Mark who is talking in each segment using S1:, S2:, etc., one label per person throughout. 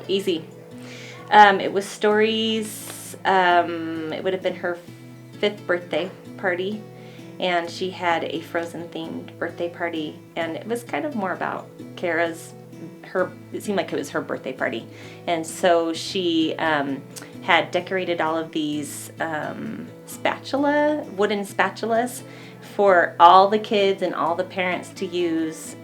S1: easy. It was stories. It would have been her 5th birthday party, and she had a Frozen themed birthday party, and it was kind of more about Kara's. It seemed like it was her birthday party, and so she had decorated all of these wooden spatulas for all the kids and all the parents to use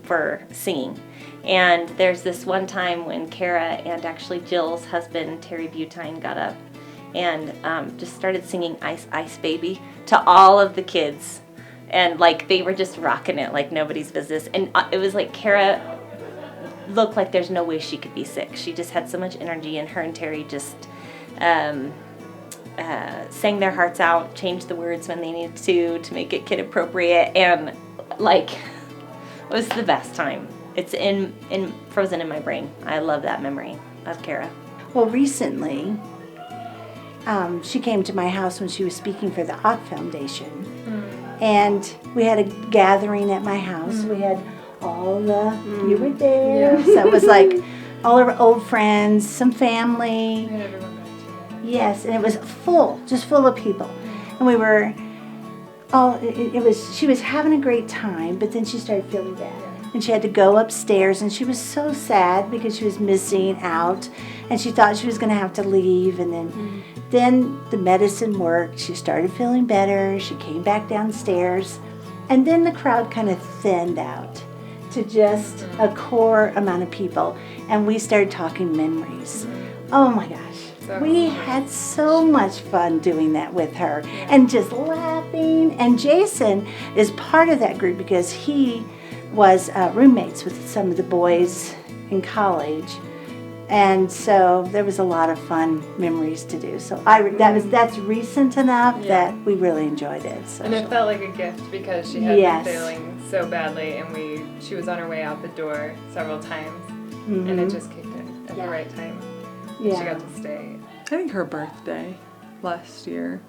S1: for singing. And there's this one time when Kara and actually Jill's husband, Terry Buteyn, got up and just started singing Ice Ice Baby to all of the kids. And like they were just rocking it like nobody's business. And it was like Kara looked like there's no way she could be sick. She just had so much energy, and her and Terry just sang their hearts out, changed the words when they needed to make it kid appropriate, and like it was the best time. It's frozen in my brain. I love that memory of Kara.
S2: Well, recently, she came to my house when she was speaking for the Ott Foundation, and we had a gathering at my house. We had all you were there, so it was like all our old friends, some family.
S3: And everyone back together.
S2: Yes, and it was just full of people, and we were all. She was having a great time, but then she started feeling bad. And she had to go upstairs, and she was so sad because she was missing out, and she thought she was going to have to leave. And then the medicine worked. She started feeling better. She came back downstairs, and then the crowd kind of thinned out to just a core amount of people, and we started talking memories. Oh my gosh. We had so much fun doing that with her and just laughing. And Jason is part of that group because he was roommates with some of the boys in college, and so there was a lot of fun memories to do. So that's recent enough that we really enjoyed it. So.
S3: And it felt like a gift because she had been failing so badly, and she was on her way out the door several times, and it just kicked in at the right time.
S2: Yeah.
S3: She got to stay.
S4: I think her birthday last year,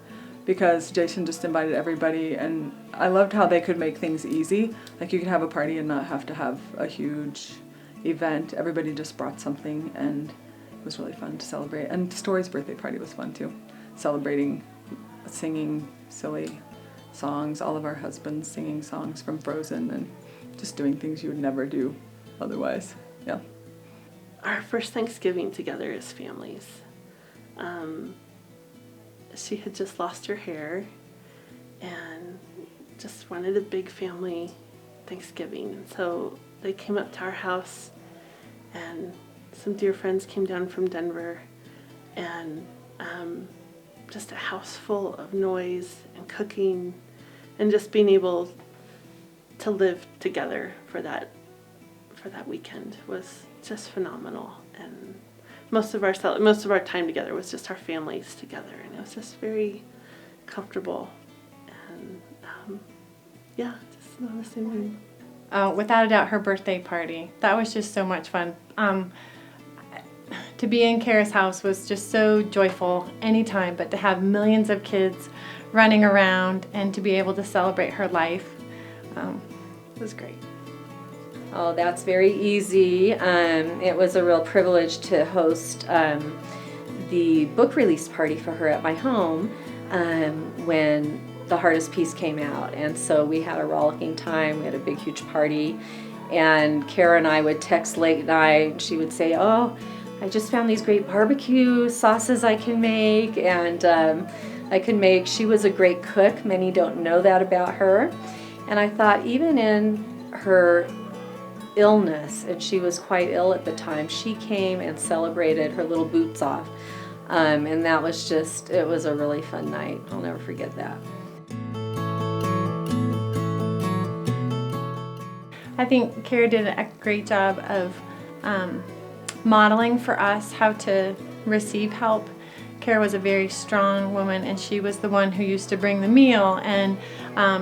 S4: because Jason just invited everybody, and I loved how they could make things easy. Like you could have a party and not have to have a huge event. Everybody just brought something, and it was really fun to celebrate. And Story's birthday party was fun too, celebrating, singing silly songs, all of our husbands singing songs from Frozen, and just doing things you would never do otherwise. Yeah.
S5: Our first Thanksgiving together as families. She had just lost her hair and just wanted a big family Thanksgiving. And so they came up to our house, and some dear friends came down from Denver, and just a house full of noise and cooking and just being able to live together for that weekend was just phenomenal. And most of our time together was just our families together, and it was just very comfortable, and just not the same mood.
S6: Without a doubt, her birthday party. That was just so much fun. To be in Kara's house was just so joyful anytime, but to have millions of kids running around and to be able to celebrate her life was great.
S1: Oh, that's very easy. It was a real privilege to host the book release party for her at my home when The Hardest Piece came out. And so we had a rollicking time. We had a big, huge party. And Kara and I would text late night. She would say, oh, I just found these great barbecue sauces I can make. And she was a great cook. Many don't know that about her. And I thought even in her illness, and she was quite ill at the time, she came and celebrated her little boots off. And that was it was a really fun night. I'll never forget that.
S6: I think Kara did a great job of modeling for us how to receive help. Kara was a very strong woman, and she was the one who used to bring the meal and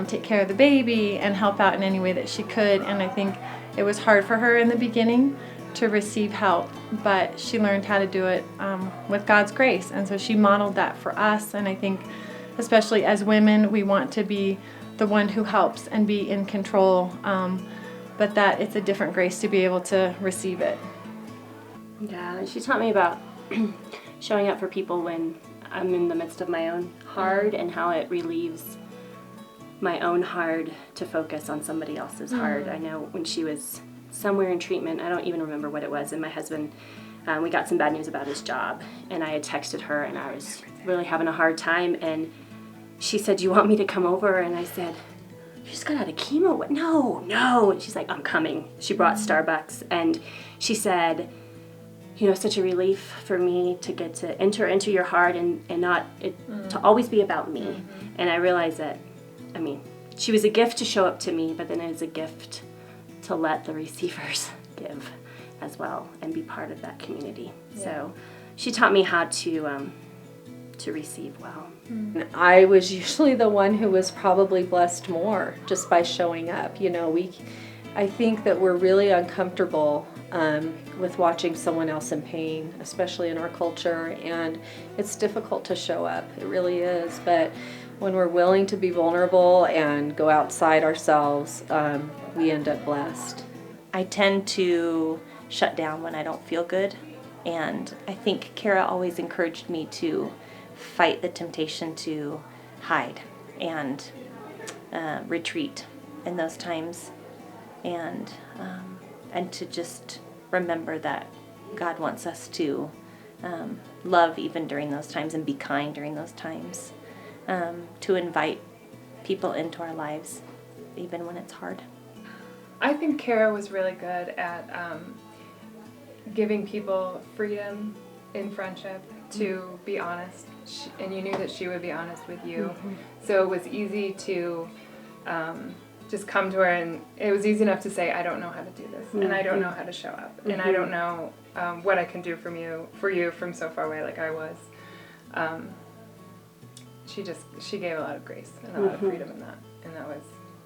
S6: take care of the baby and help out in any way that she could. And I think it was hard for her in the beginning to receive help, but she learned how to do it with God's grace. And so she modeled that for us. And I think especially as women, we want to be the one who helps and be in control, but that it's a different grace to be able to receive it.
S7: Yeah, she taught me about showing up for people when I'm in the midst of my own hard, and how it relieves my own hard to focus on somebody else's hard. I know when she was somewhere in treatment, I don't even remember what it was, and my husband, we got some bad news about his job, and I had texted her, and I was really having a hard time, and she said, "Do you want me to come over?" And I said, "You just got out of chemo." What? No. And she's like, "I'm coming." She brought Starbucks, and she said, "You know, such a relief for me to get to enter into your heart and not it to always be about me." And I realized that, I mean, she was a gift to show up to me, but then it was a gift to let the receivers give as well and be part of that community. Yeah. So she taught me how to receive well.
S1: I was usually the one who was probably blessed more just by showing up. You know, I think that we're really uncomfortable with watching someone else in pain, especially in our culture, and it's difficult to show up. It really is. But when we're willing to be vulnerable and go outside ourselves, we end up blessed.
S8: I tend to shut down when I don't feel good, and I think Kara always encouraged me to fight the temptation to hide and retreat in those times, and to just remember that God wants us to love even during those times and be kind during those times, to invite people into our lives even when it's hard.
S3: I think Kara was really good at giving people freedom in friendship to be honest, and you knew that she would be honest with you. So it was easy to just come to her, and it was easy enough to say, "I don't know how to do this, and I don't know how to show up, and I don't know what I can do for you from so far away like I was." She gave a lot of grace and a lot of freedom in that, and that was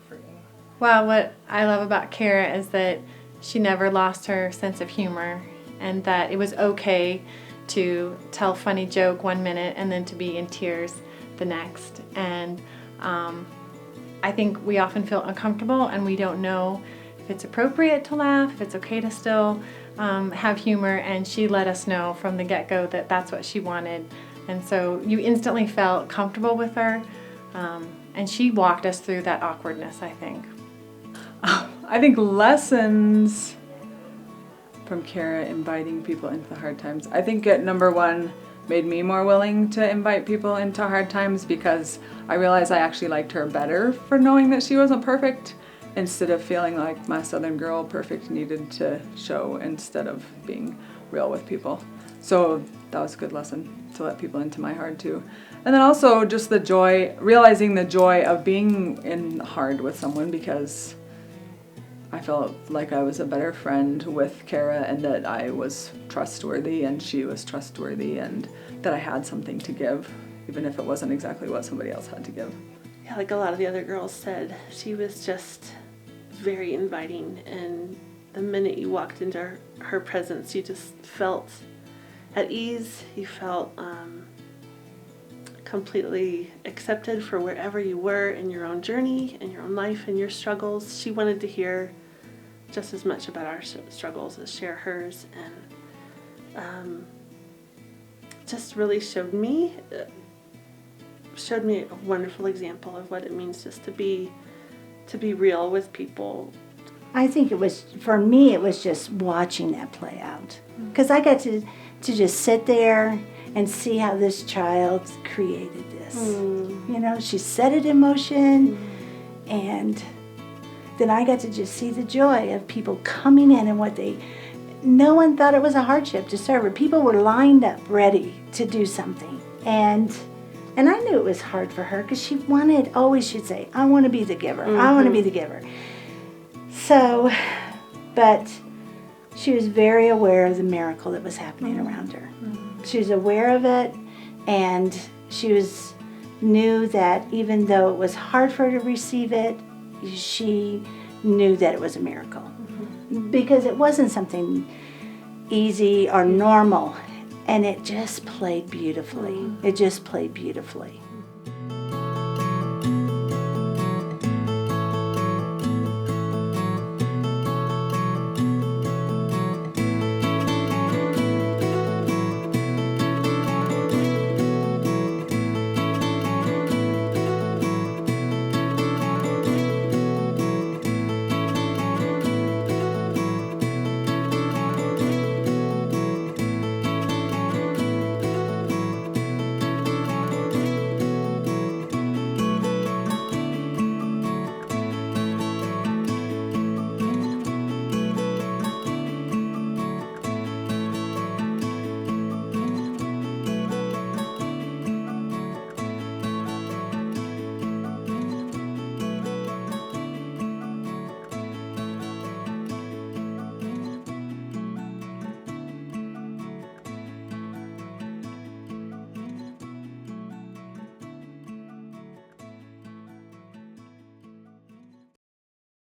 S3: freeing.
S6: Well, what I love about Kara is that she never lost her sense of humor, and that it was okay to tell a funny joke one minute and then to be in tears the next. And I think we often feel uncomfortable and we don't know if it's appropriate to laugh, if it's okay to still have humor, and she let us know from the get-go that that's what she wanted. And so you instantly felt comfortable with her, and she walked us through that awkwardness, I think.
S4: I think lessons from Kara inviting people into the hard times. I think at number one made me more willing to invite people into hard times, because I realized I actually liked her better for knowing that she wasn't perfect, instead of feeling like my Southern girl perfect needed to show instead of being real with people. So that was a good lesson, to let people into my hard too. And then also just the joy, realizing the joy of being in hard with someone, because I felt like I was a better friend with Kara, and that I was trustworthy and she was trustworthy, and that I had something to give, even if it wasn't exactly what somebody else had to give.
S5: Yeah, like a lot of the other girls said, she was just very inviting, and the minute you walked into her presence, you just felt at ease. You felt completely accepted for wherever you were in your own journey, in your own life, in your struggles. She wanted to hear just as much about our struggles as share hers, and just really showed me a wonderful example of what it means just to be real with people.
S2: I think it was, for me, it was just watching that play out. Because I got to just sit there and see how this child created this. You know, she set it in motion, and then I got to just see the joy of people coming in, and no one thought it was a hardship to serve her. People were lined up ready to do something. And I knew it was hard for her, because she'd say, "I want to be the giver. I want to be the giver." So, but she was very aware of the miracle that was happening around her. She was aware of it, and she knew that even though it was hard for her to receive it, she knew that it was a miracle. Because it wasn't something easy or normal, and it just played beautifully. It just played beautifully.